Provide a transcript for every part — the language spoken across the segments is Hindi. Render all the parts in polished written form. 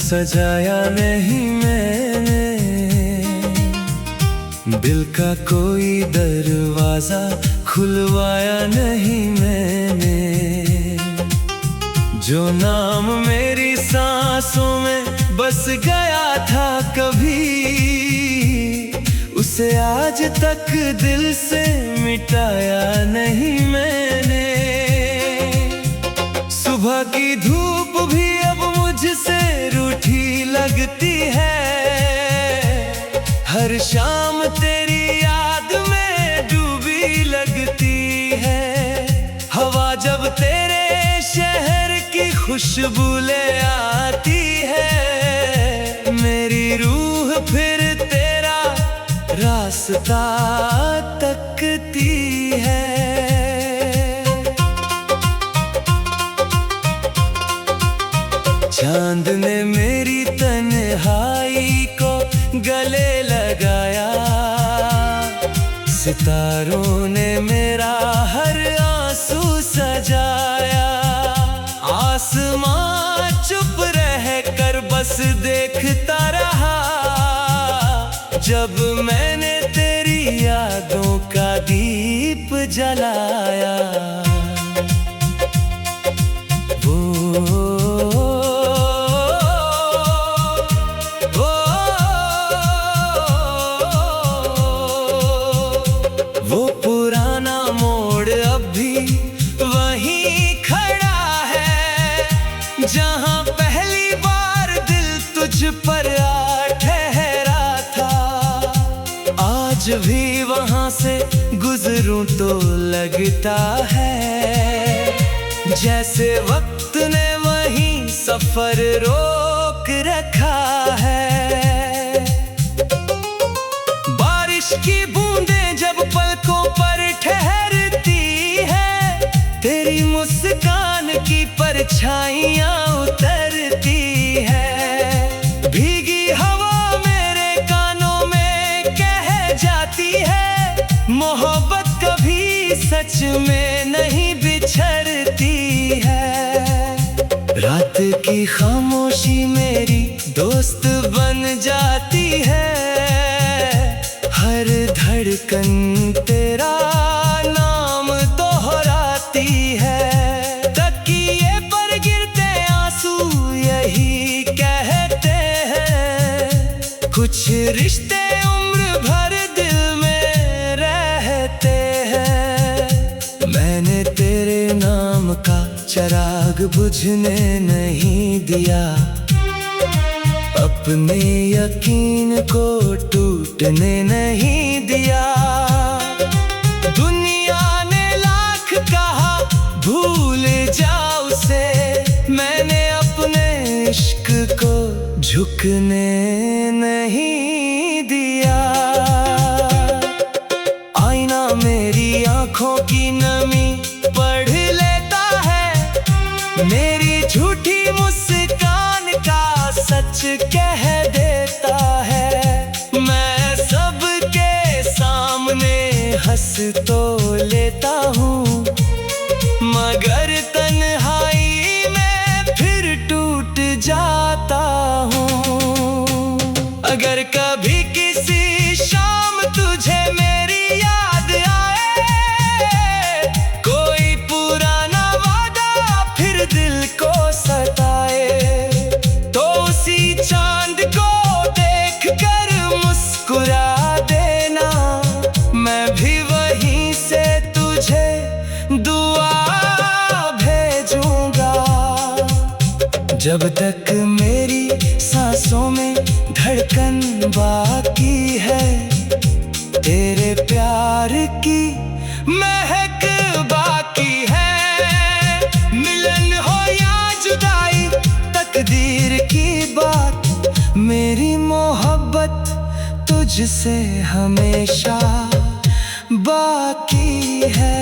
सजाया नहीं मैंने, दिल का कोई दरवाजा खुलवाया नहीं मैंने। जो नाम मेरी सांसों में बस गया था कभी, उसे आज तक दिल से मिटाया नहीं मैंने। सुबह की धूप भी अब मुझसे रूठी लगती है, हर शाम तेरी याद में डूबी लगती है। हवा जब तेरे शहर की खुशबू ले आती है, मेरी रूह फिर तेरा रास्ता तकती है। चांद ने मेरी तन्हाई को गले लगाया, सितारों ने मेरा हर आंसू सजाया। आसमां चुप रह कर बस देखता रहा, जब मैंने तेरी यादों का दीप जलाया। वो पुराना मोड़ अब भी वहीं खड़ा है, जहां पहली बार दिल तुझ पर आ ठहरा था। आज भी वहां से गुजरूं तो लगता है, जैसे वक्त ने वहीं सफर रोक रखा है। बारिश की बूंदें जब पलकों पर ठहरती है, तेरी मुस्कान की परछाइयां उतरती है। भीगी हवा मेरे कानों में कह जाती है, मोहब्बत कभी सच में नहीं बिछड़ती है। रात की खामोशी मेरी दोस्त बन जाती है, हर धड़कन तेरा नाम दोहराती है। तकिए पर गिरते आंसू यही कहते हैं, कुछ रिश्ते उम्र भर दिल में रहते हैं। मैंने तेरे नाम का चिराग बुझने नहीं दिया, अपने यकीन को टूटने नहीं दिया। दुनिया ने लाख कहा भूल जा उसे, मैंने अपने इश्क को झुकने नहीं दिया। आईना मेरी आंखों की नमी पढ़ लेता है, मेरी झूठी मुस्कान का सच कह देता है। मैं सबके सामने हंस तो लेता हूँ, मगर तन्हाई में फिर टूट जाता हूँ। अगर कभी किसी शाम तुझे मेरी याद आए, कोई पुराना वादा फिर दिल को सताए, तो उसी चांद को देख कर मुस्कुरा देना। मैं भी वहीं से तुझे दुआ भेजूंगा। जब तक मेरी सांसों में धड़कन बाकी है, तेरे प्यार की महक बाकी है। मिलन हो या जुदाई तकदीर की बात, मेरी मोहब्बत तुझसे हमेशा बाकी है।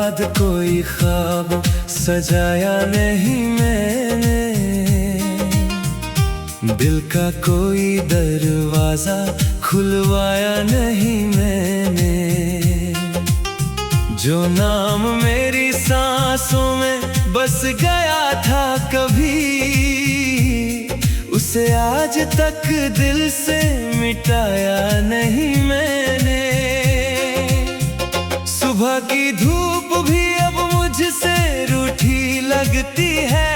बाद कोई ख्वाब सजाया नहीं मैंने, दिल का कोई दरवाजा खुलवाया नहीं मैंने। जो नाम मेरी सांसों में बस गया था कभी, उसे आज तक दिल से मिटाया नहीं मैंने। सुबह की धूप भी अब मुझसे रूठी लगती है,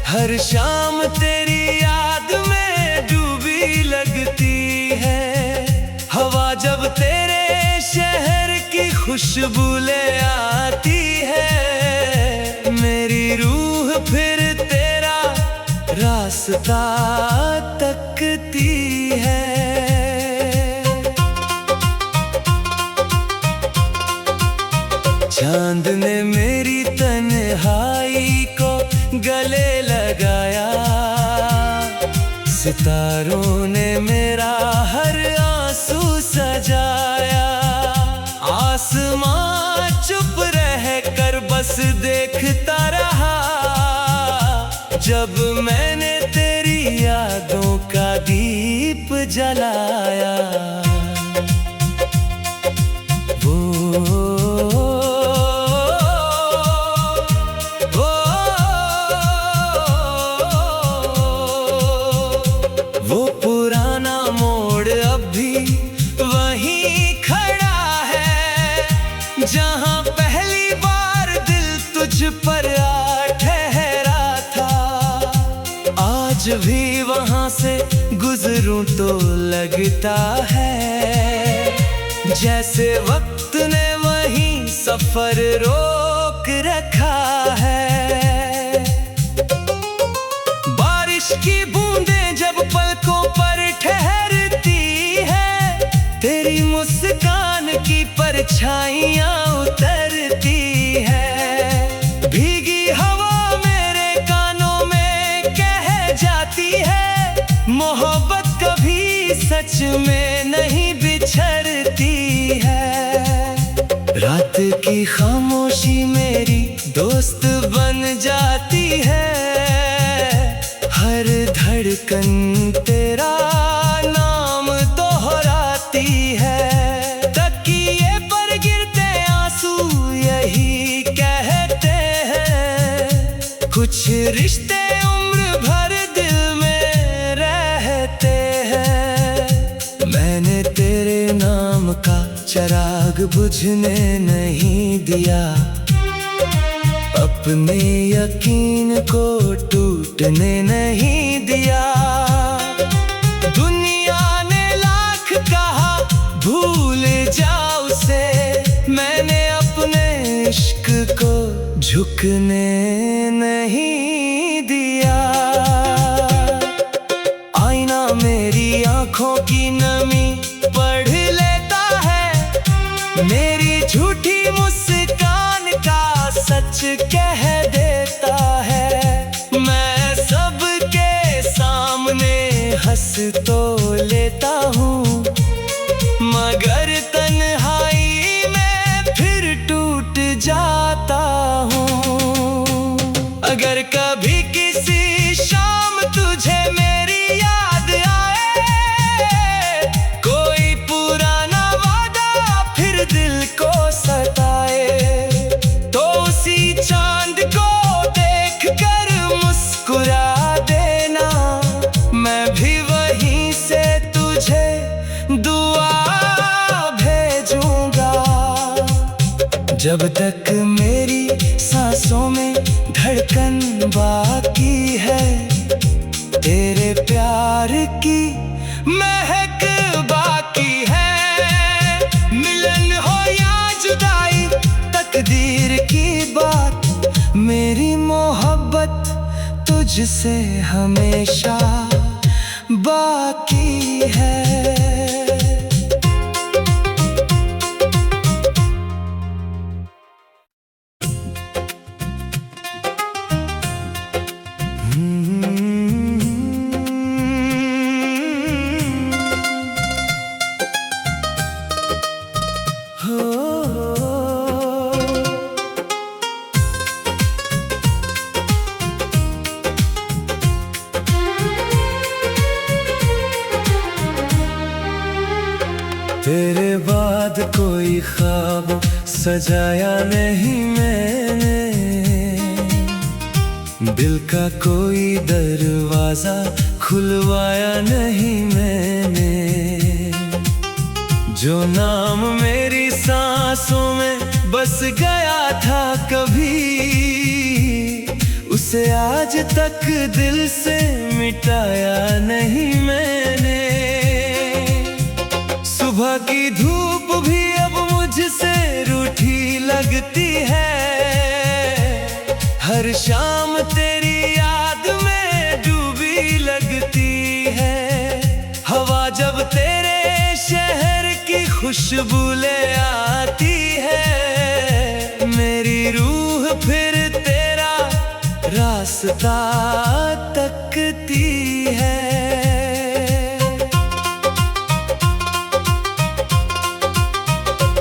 हर शाम तेरी याद में डूबी लगती है। हवा जब तेरे शहर की खुशबू ले आती है, मेरी रूह फिर तेरा रास्ता तकती है। चांद ने मेरी तन्हाई को गले लगाया, सितारों ने मेरा हर आंसू सजाया। आसमां चुप रह कर बस देखता रहा, जब मैंने तेरी यादों का दीप जलाया। वो पुराना मोड़ अब भी वहीं खड़ा है, जहां पहली बार दिल तुझ पर आ ठहरा था। आज भी वहां से गुजरूं तो लगता है, जैसे वक्त ने वहीं सफर रोक रखा है। बारिश की बूंदें जब पलकों पर ठहरती है, तेरी मुस्कान की परछाइयां उतरती है। भीगी हवा मेरे कानों में कह जाती है, मोहब्बत कभी सच में नहीं बिछड़ती है। रात की खामोशी मेरी दोस्त बन जाती है, हर धड़कन तेरा नाम दोहराती है। तकिए पर गिरते आंसू यही कहते हैं, कुछ रिश्ते उम्र भर दिल में रहते हैं। मैंने तेरे नाम का चिराग बुझने नहीं दिया, अपने यकीन को टूटने नहीं दिया। दुनिया ने लाख कहा भूल जा उसे, मैंने अपने इश्क को झुकने नहीं दिया। आईना मेरी आंखों की नमी पढ़ लेता है, मेरी झूठी मुस्कान का सच कह देता है। मैं सबके सामने हंस तो लेता हूँ, मगर तन्हाई में फिर टूट जाता हूँ। अगर कभी किसी शाम तुझे मेरी याद आए, कोई पुराना वादा फिर दिल को सताए, तो उसी चांद को देख कर मुस्कुरा देना। मैं भी वहीं से तुझे दुआ भेजूंगा। जब तक मेरी सांसों में धड़कन बाकी है, तेरे प्यार की महक बाकी है। मिलन हो या जुदाई तकदीर की बात, मेरी मोहब्बत तुझसे हमेशा बाकी है। हो ख्वाब सजाया नहीं मैंने, दिल का कोई दरवाजा खुलवाया नहीं मैंने। जो नाम मेरी सांसों में बस गया था कभी, उसे आज तक दिल से मिटाया नहीं मैंने। सुबह की धूप भी अब मुझसे रूठी लगती है, हर शाम तेरी याद में डूबी लगती है। हवा जब तेरे शहर की खुशबू ले आती है, मेरी रूह फिर तेरा रास्ता तकती है।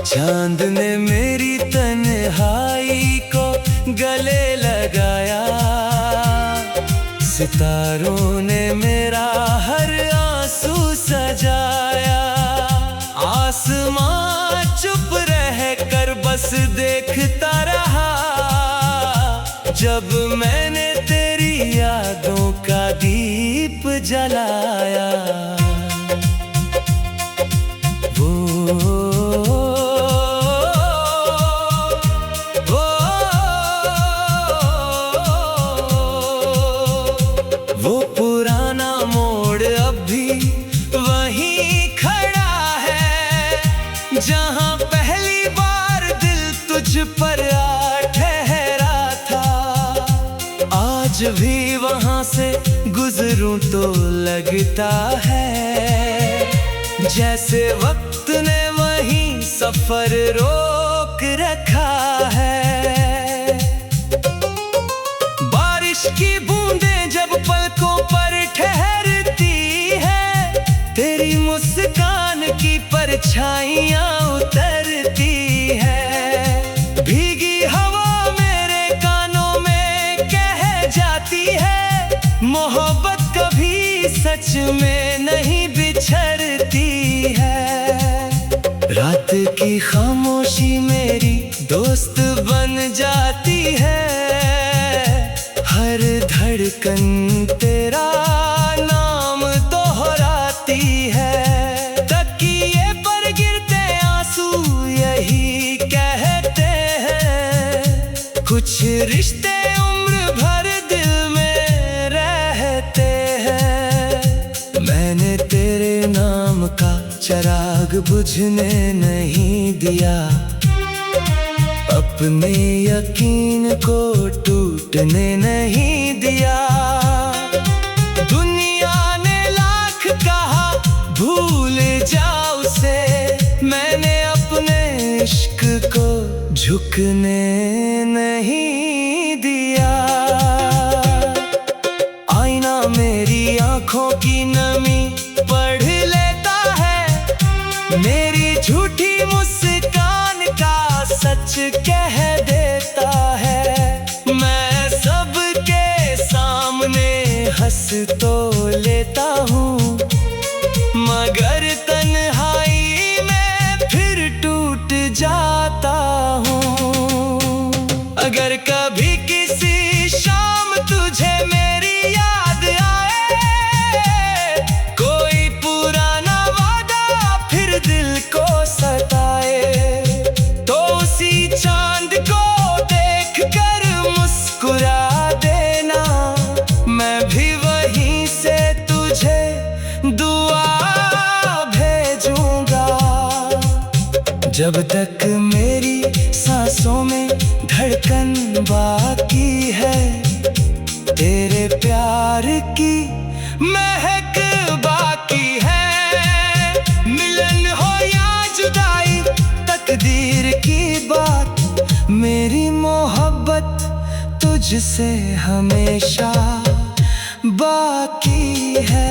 चांद ने मेरी तन्हाई को गले लगाया, सितारों ने मेरा हर आंसू सजाया। आसमां चुप रह कर बस देखता रहा, जब मैंने तेरी यादों का दीप जलाया। वो पुराना मोड़ अब भी वहीं खड़ा है, जहां पहली बार दिल तुझ पर आ ठहरा था। आज भी वहां से गुजरूं तो लगता है, जैसे वक्त ने वहीं सफर रोक रखा है। बारिश की बूंदें जब पलकों पर ठहरती है, तेरी मुस्कान की परछाइयां उतरती है। भीगी हवा मेरे कानों में कह जाती है, मोहब्बत कभी सच में नहीं बिछड़ती है। रात की खामोशी मेरी दोस्त बन जाती है, हर धड़कन तेरा नाम दोहराती है। तकिए पर गिरते आंसू यही कहते हैं, कुछ रिश्ते उम्र भर दिल में रहते हैं। मैंने तेरे नाम का चिराग बुझने नहीं दिया, अपने यकीन को टूटने नहीं दिया। दुनिया ने लाख कहा भूल जा उसे, मैंने अपने इश्क को झुकने नहीं दिया। आईना मेरी आंखों की नमी पढ़ लेता है, मेरी झूठी मुस्कान का सच कह देता है। मैं सबके सामने हंस तो लेता हूँ, मगर तन्हाई में फिर टूट जाता हूँ। अगर कभी किसी शाम तुझे मेरी याद आए, कोई पुराना वादा फिर दिल को सताए, तो उसी चांद को देख कर मुस्कुरा देना। मैं भी वहीं से तुझे दुआ भेजूंगा। जब तक मेरी सांसों में धड़कन बाकी है, तेरे प्यार की महक बाकी है। मिलन हो या जुदाई तकदीर की बात, मेरी मोहब्बत तुझसे हमेशा बाकी है।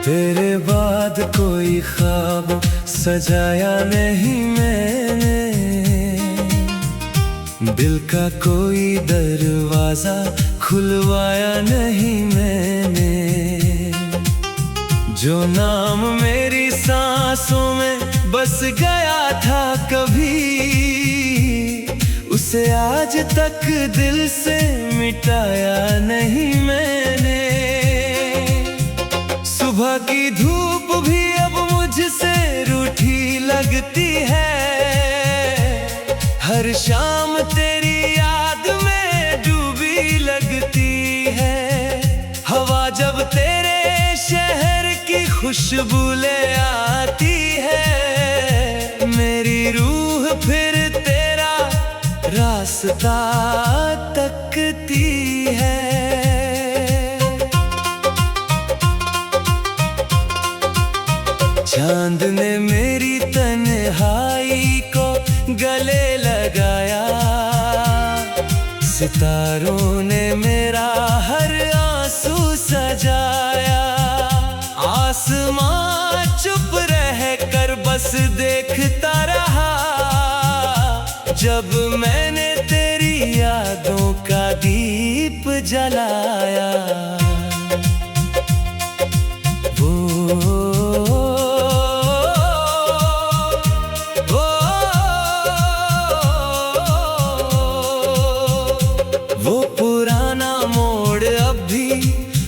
तेरे बाद कोई ख्वाब सजाया नहीं मैंने, दिल का कोई दरवाजा खुलवाया नहीं मैंने। जो नाम मेरी सांसों में बस गया था कभी, उसे आज तक दिल से मिटाया नहीं मैंने। सुबह की धूप भी अब मुझसे रूठी लगती है, हर शाम तेरी याद में डूबी लगती है। हवा जब तेरे शहर की खुशबू ले आती है, मेरी रूह फिर तेरा रास्ता तकती है। चांद ने मेरी तन्हाई को गले लगाया, सितारों ने मेरा हर आंसू सजाया। आसमां चुप रह कर बस देखता रहा, जब मैंने तेरी यादों का दीप जलाया। वो पुराना मोड़ अब भी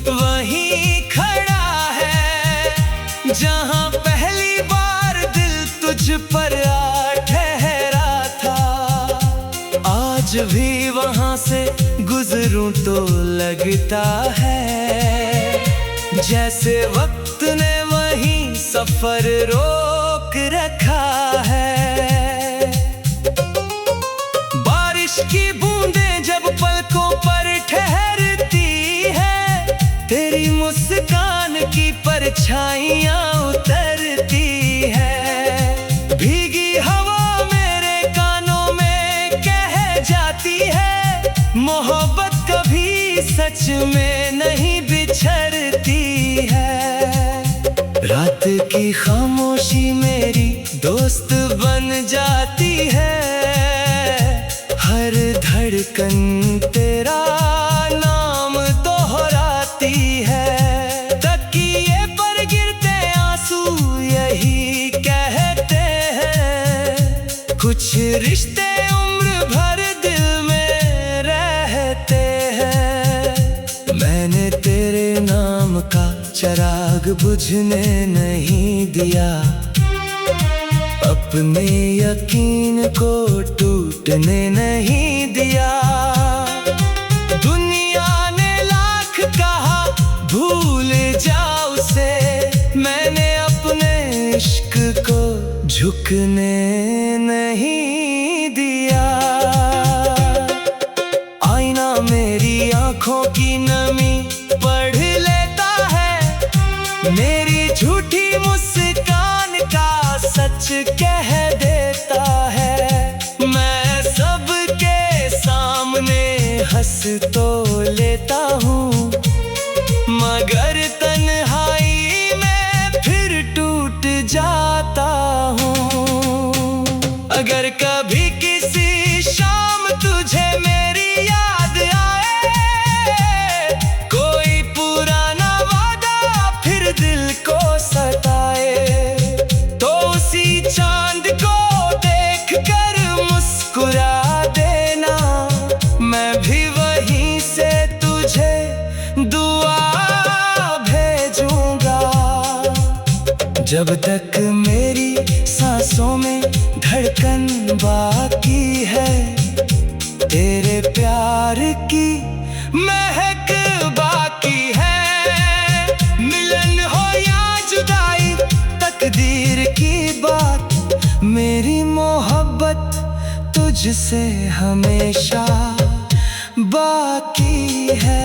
वहीं खड़ा है, जहां पहली बार दिल तुझ पर आ ठहरा था। आज भी वहां से गुजरूं तो लगता है, जैसे वक्त ने वहीं सफर रोक रखा है। बारिश की बूंदें जब पलकों पर ठहरती है, तेरी मुस्कान की परछाइयां उतरती है। भीगी हवा मेरे कानों में कह जाती है, मोहब्बत कभी सच में नहीं बिछड़ती है। रात की खामोशी मेरी दोस्त बन जाती है, हर धड़कन तेरा नाम दोहराती है। तकिए पर गिरते आंसू यही कहते हैं, कुछ रिश्ते उम्र भर दिल में रहते हैं। मैंने तेरे नाम का चिराग बुझने नहीं दिया, अपने यकीन को टूटने नहीं दिया। दुनिया ने लाख कहा भूल जा उसे, मैंने अपने इश्क को झुकने नहीं दिया। आईना मेरी आंखों की नमी पढ़ लेता है, मेरी झूठी मुस्कान का सच कह देता है। मैं सबके सामने हंस तो लेता हूँ, मगर तन्हाई में फिर टूट जाता हूँ। अगर कभी किसी शाम तुझे मेरी याद आए, कोई पुराना वादा फिर दिल को सताए, तो उसी चांद को देख कर मुस्कुरा देना। मैं भी वहीं से तुझे दुआ भेजूंगा। जब तक मेरी सांसों में धड़कन बाकी है, तेरे प्यार की महक बाकी है। मिलन हो या जुदाई तकदीर की बात, मेरी मोहब्बत तुझसे हमेशा बाकी है।